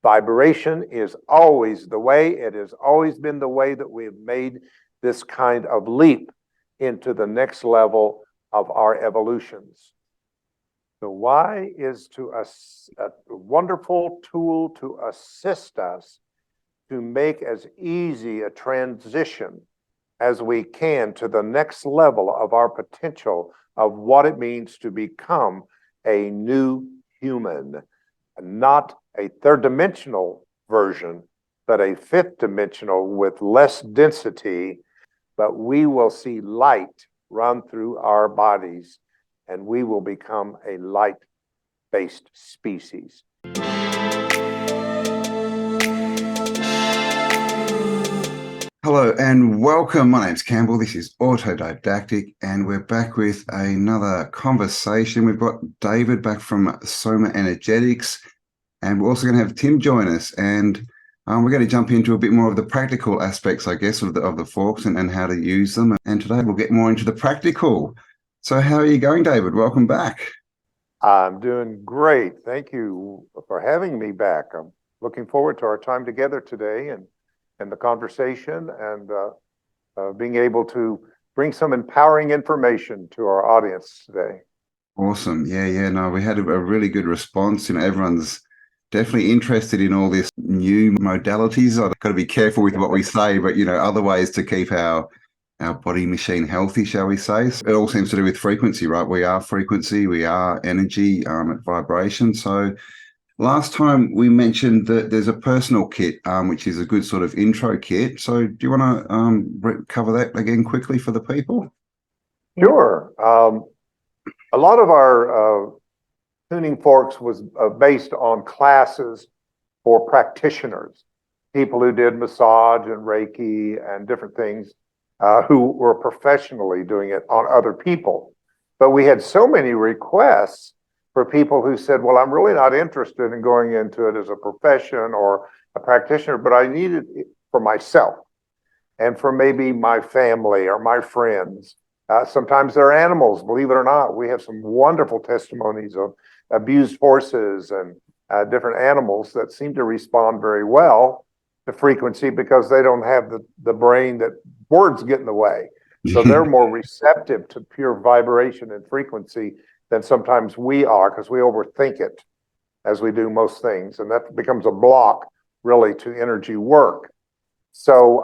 Vibration is always the way. It has always been the way that we have made this kind of leap into the next level of our evolutions. The why is a wonderful tool to assist us to make as easy a transition as we can to the next level of our potential of what it means to become a new human, not a third dimensional version, but a fifth dimensional with less density. But we will see light run through our bodies, and we will become a light-based species. Hello and welcome. My name's Campbell. This is AutoDidactic, and we're back with another conversation. We've got David back from Soma Energetics, and we're also going to have Tim join us. And we're going to jump into a bit more of the practical aspects, I guess, of the forks and how to use them. And today we'll get more into the practical. So how are you going, David? Welcome back. I'm doing great. Thank you for having me back. I'm looking forward to our time together today and the conversation and being able to bring some empowering information to our audience today. Awesome. Yeah. No, we had a really good response. Everyone's definitely interested in all this new modalities. I've got to be careful with what we say, but other ways to keep our body machine healthy, shall we say. So it all seems to do with frequency, right? We are frequency, we are energy at vibration. So last time we mentioned that there's a personal kit, which is a good sort of intro kit. So do you want to cover that again quickly for the people? Sure. A lot of our tuning forks was based on classes for practitioners, people who did massage and Reiki and different things, who were professionally doing it on other people. But we had so many requests for people who said, well, I'm really not interested in going into it as a profession or a practitioner, but I need it for myself and for maybe my family or my friends. Sometimes they're animals, believe it or not. We have some wonderful testimonies of abused horses and different animals that seem to respond very well to frequency because they don't have the brain that words get in the way. So they're more receptive to pure vibration and frequency than sometimes we are, because we overthink it as we do most things. And that becomes a block really to energy work. So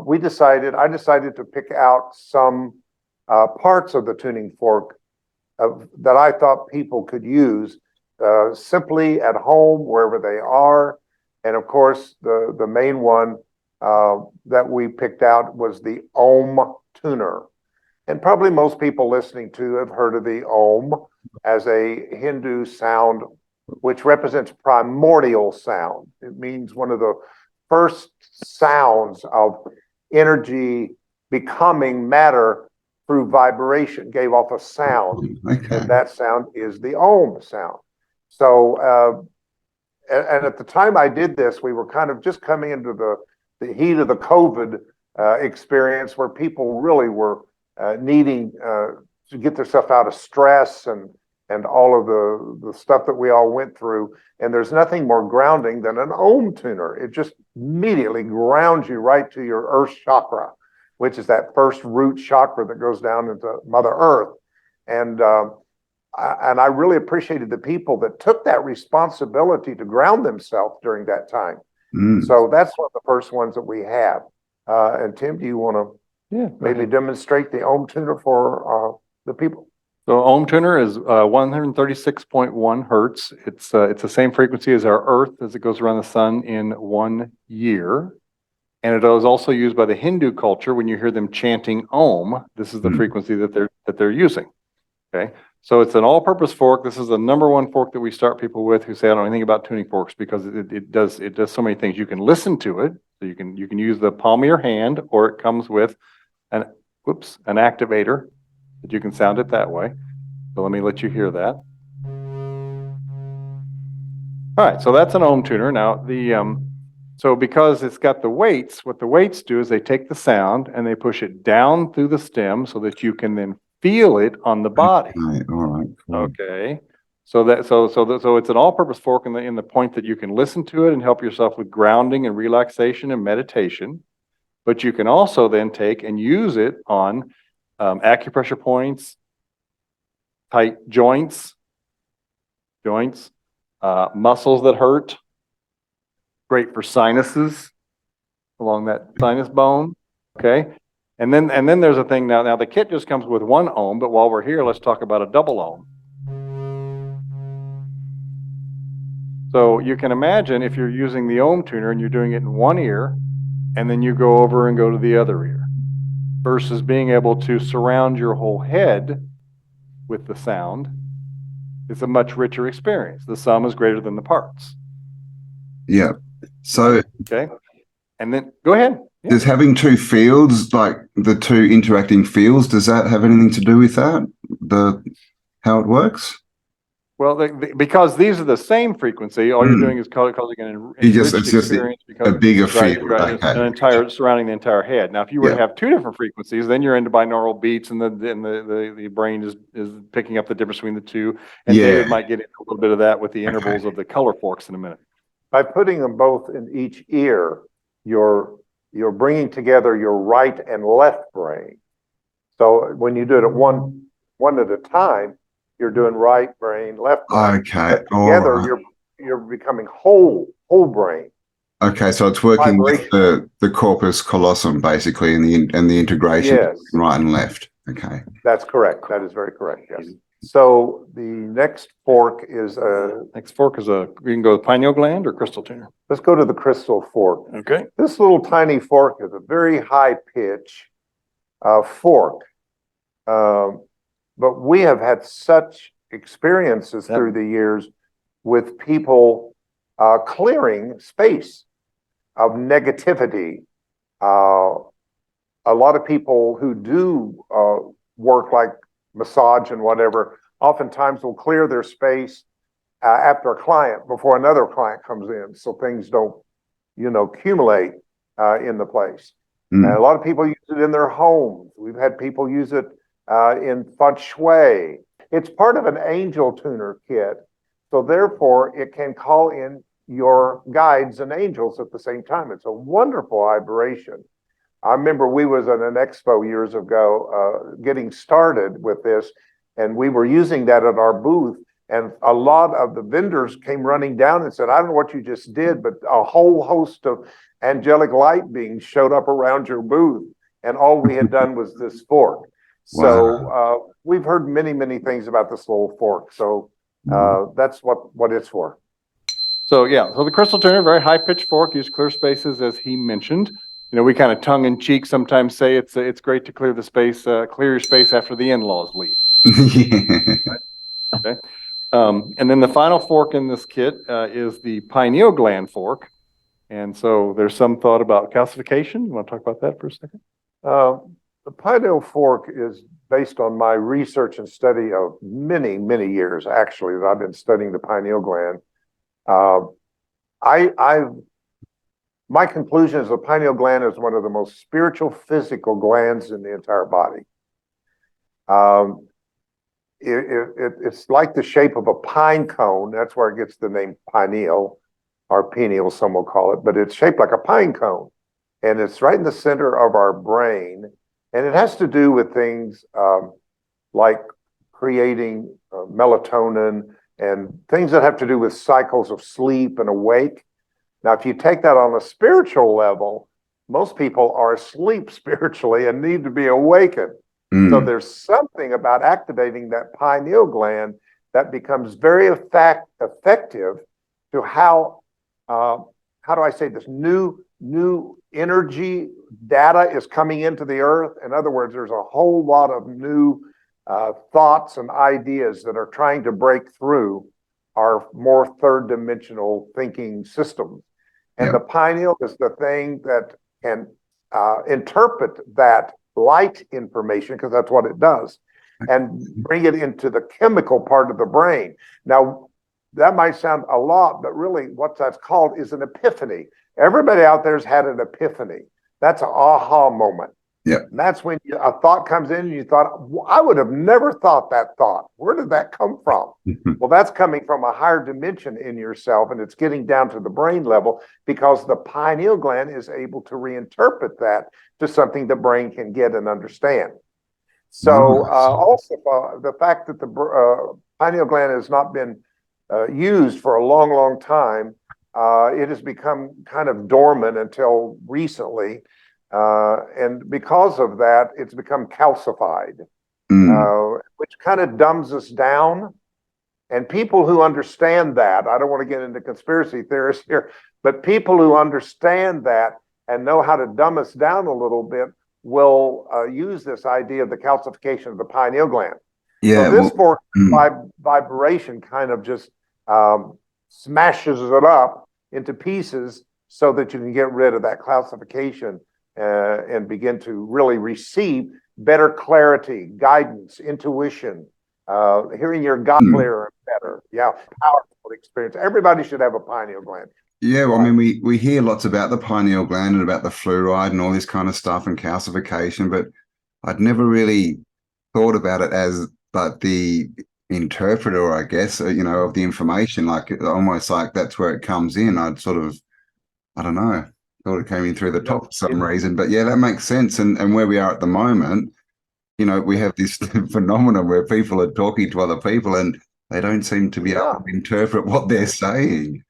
I decided to pick out some parts of the tuning fork that I thought people could use simply at home, wherever they are. And of course, the main one that we picked out was the Ohm Tuner. And probably most people listening to have heard of the Ohm as a Hindu sound, which represents primordial sound. It means one of the first sounds of energy becoming matter through vibration, gave off a sound. Okay. And that sound is the Ohm sound. So, and at the time I did this, we were kind of just coming into the heat of the COVID experience, where people really were needing to get themselves out of stress and all of the stuff that we all went through. And there's nothing more grounding than an Ohm tuner. It just immediately grounds you right to your earth chakra, which is that first root chakra that goes down into Mother Earth. And I really appreciated the people that took that responsibility to ground themselves during that time. So that's one of the first ones that we have. And Tim, do you want to maybe demonstrate the Ohm tuner for the people? So Ohm tuner is 136.1 hertz. It's the same frequency as our Earth as it goes around the sun in 1 year. And it is also used by the Hindu culture. When you hear them chanting Om, this is the frequency that they're using. Okay, so it's an all-purpose fork. This is the number one fork that we start people with who say, I don't know anything about tuning forks, because it does so many things. You can listen to it, so you can use the palm of your hand, or it comes with an activator that you can sound it that way. So let me let you hear that. All right, so that's an Ohm tuner. Now so because it's got the weights, what the weights do is they take the sound and they push it down through the stem so that you can then feel it on the body. All right. Okay. So it's an all-purpose fork in the point that you can listen to it and help yourself with grounding and relaxation and meditation. But you can also then take and use it on acupressure points, tight joints, muscles that hurt. Great for sinuses along that sinus bone. Okay. And then there's a thing now. Now the kit just comes with 1 ohm, but while we're here, let's talk about a double ohm. So you can imagine if you're using the Ohm Tuner and you're doing it in one ear, and then you go over and go to the other ear, versus being able to surround your whole head with the sound. It's a much richer experience. The sum is greater than the parts. Yeah. So Okay. And then go ahead. Yeah. does having 2 fields, like the 2 interacting fields, does that have anything to do with that? How it works? Well, because these are the same frequency, all you're doing is causing an enriched experience because a bigger right, field. right, Okay. an entire surrounding the entire head. Now, if you were to have 2 different frequencies, then you're into binaural beats, and the brain is picking up the difference between the 2. And David might get into a little bit of that with the intervals of the color forks in a minute. By putting them both in each ear, you're bringing together your right and left brain. So when you do it at one at a time, you're doing right brain, left brain. Okay. But together, you're becoming whole brain. Okay, so it's working with the corpus callosum basically, and the integration right and left. Okay, that's correct. That is very correct. Yes. So the next fork is we can go with pineal gland or crystal tuner. Let's go to the crystal fork. Okay. This little tiny fork is a very high pitch fork. But we have had such experiences through the years with people clearing space of negativity. A lot of people who do work like massage and whatever, oftentimes will clear their space after a client before another client comes in, so things don't, accumulate in the place. And a lot of people use it in their homes. We've had people use it in feng shui. It's part of an angel tuner kit, so therefore it can call in your guides and angels at the same time. It's a wonderful vibration. I remember we was at an expo years ago getting started with this, and we were using that at our booth, and a lot of the vendors came running down and said, I don't know what you just did, but a whole host of angelic light beings showed up around your booth, and all we had done was this fork. So we've heard many things about this little fork. So that's what it's for. So so the crystal tuner, very high pitched fork, use clear spaces as he mentioned. We kind of tongue in cheek sometimes say it's great to clear the space, clear your space after the in-laws leave. Okay. And then the final fork in this kit is the pineal gland fork. And so there's some thought about calcification. You want to talk about that for a second? The pineal fork is based on my research and study of many years, actually, that I've been studying the pineal gland. My conclusion is the pineal gland is one of the most spiritual, physical glands in the entire body. It's like the shape of a pine cone. That's where it gets the name pineal, or pineal, some will call it, but it's shaped like a pine cone. And it's right in the center of our brain. And it has to do with things like creating melatonin and things that have to do with cycles of sleep and awake. Now, if you take that on a spiritual level, most people are asleep spiritually and need to be awakened. So there's something about activating that pineal gland that becomes very effective to how do I say this, new energy data is coming into the earth. In other words, there's a whole lot of new thoughts and ideas that are trying to break through our more third dimensional thinking systems. And the pineal is the thing that can interpret that light information, because that's what it does, and bring it into the chemical part of the brain. Now, that might sound a lot, but really what that's called is an epiphany. Everybody out there's had an epiphany. That's an aha moment. Yeah. And that's when a thought comes in and you thought, I would have never thought that thought. Where did that come from? Well, that's coming from a higher dimension in yourself, and it's getting down to the brain level because the pineal gland is able to reinterpret that to something the brain can get and understand. So also the fact that the pineal gland has not been used for a long, long time, it has become kind of dormant until recently. And because of that, it's become calcified, which kind of dumbs us down. And people who understand that, I don't want to get into conspiracy theorists here, but people who understand that and know how to dumb us down a little bit will use this idea of the calcification of the pineal gland. Yeah. So this fork vibration kind of just smashes it up into pieces so that you can get rid of that calcification and begin to really receive better clarity, guidance, intuition, hearing your gut clearer and better. Yeah, powerful experience. Everybody should have a pineal gland. Yeah, well, I mean, we hear lots about the pineal gland and about the fluoride and all this kind of stuff and calcification, but I'd never really thought about it as but the interpreter, I guess, you know, of the information, like almost like that's where it comes in. I'd sort of, I don't know, thought it came in through the top for some reason, but yeah, that makes sense. And where we are at the moment, you know, we have this phenomenon where people are talking to other people and they don't seem to be able to interpret what they're saying.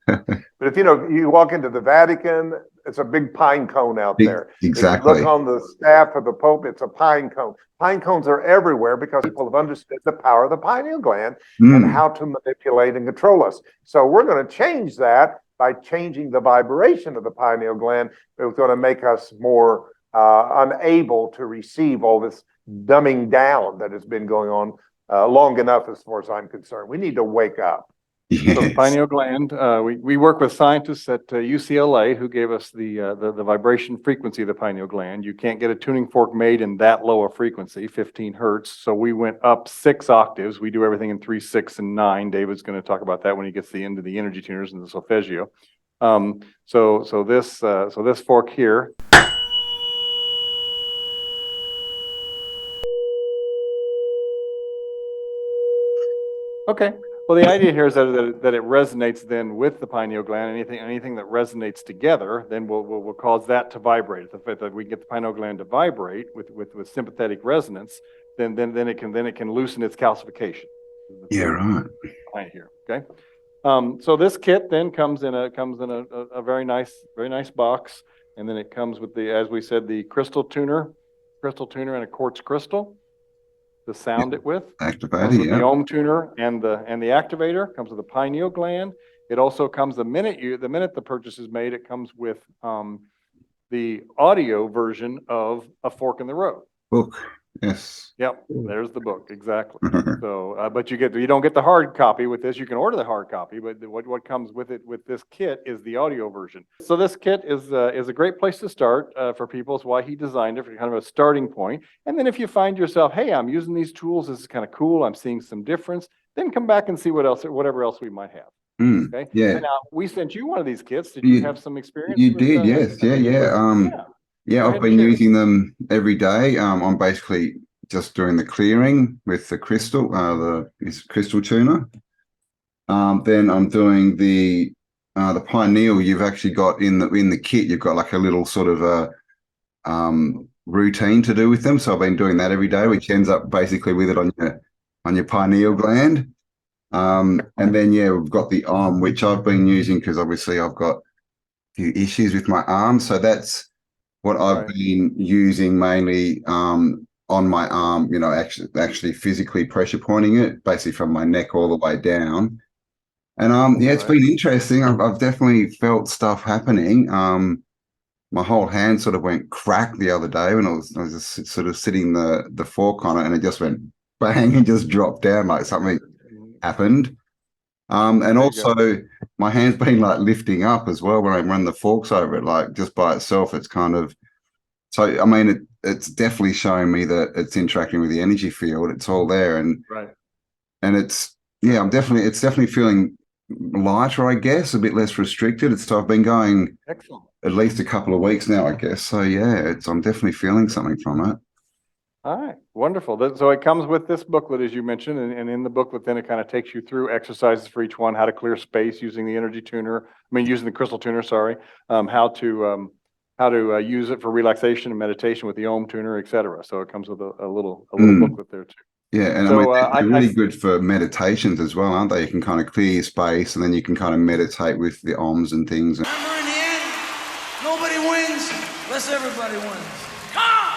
But if you walk into the Vatican, it's a big pine cone out there. Exactly. If you look on the staff of the Pope, it's a pine cone. Pine cones are everywhere because people have understood the power of the pineal gland and how to manipulate and control us. So we're going to change that by changing the vibration of the pineal gland. It's going to make us more unable to receive all this dumbing down that has been going on long enough, as far as I'm concerned. We need to wake up. Yes. So the pineal gland, we work with scientists at UCLA who gave us the vibration frequency of the pineal gland. You can't get a tuning fork made in that low a frequency, 15 hertz. So we went up 6 octaves. We do everything in 3, 6, and 9. David's going to talk about that when he gets into the energy tuners and the solfeggio. So this fork here. Okay. Well, the idea here is that it resonates then with the pineal gland. Anything that resonates together, then will cause that to vibrate. The fact that we get the pineal gland to vibrate with sympathetic resonance, then it can loosen its calcification. Yeah, right. Right here. Okay. So this kit then comes in a very nice box, and then it comes with as we said, the crystal tuner and a quartz crystal to sound it with. Activator, the Ohm Tuner and the activator. Comes with the pineal gland. It also comes the minute the purchase is made, it comes with the audio version of A Fork in the Road. Book. Yes. Yep, there's the book, exactly. So, but you don't get the hard copy with this. You can order the hard copy, but what comes with it with this kit is the audio version. So this kit is a great place to start for people. It's why he designed it, for kind of a starting point. And then if you find yourself, hey, I'm using these tools, this is kind of cool, I'm seeing some difference, then come back and see whatever else we might have. Okay. Yeah. And now we sent you one of these kits. Did you have some experience? You did, yes. Yeah, I've been using them every day. I'm basically just doing the clearing with the crystal, the crystal tuner. Then I'm doing the pineal. You've actually got in the kit. You've got like a little sort of a routine to do with them. So I've been doing that every day, which ends up basically with it on your pineal gland. And then we've got the arm, which I've been using because obviously I've got a few issues with my arm. So that's what I've been using mainly on my arm, you know, actually physically pressure pointing it, basically from my neck all the way down. And it's been interesting. I've definitely felt stuff happening. My whole hand sort of went crack the other day when I was just sort of sitting the fork on it, and it just went bang and just dropped down like something happened. And also my hand's been like lifting up as well when I run the forks over it, like just by itself. It's kind of, so I mean, it's definitely showing me that it's interacting with the energy field. It's all there, and it's definitely feeling lighter, I guess, a bit less restricted. So I've been going Excellent. at least a couple of weeks now, I guess. So yeah, I'm definitely feeling something from it. All right, wonderful. So it comes with this booklet, as you mentioned, and in the booklet, then it kind of takes you through exercises for each one, how to clear space using the energy tuner, using the crystal tuner, sorry, how to use it for relaxation and meditation with the Ohm Tuner, et cetera. So it comes with a little booklet there too. Yeah, and So, they're really good for meditations as well, aren't they? You can kind of clear your space and then you can kind of meditate with the ohms and things. Remember, in the end, nobody wins unless everybody wins. Come on!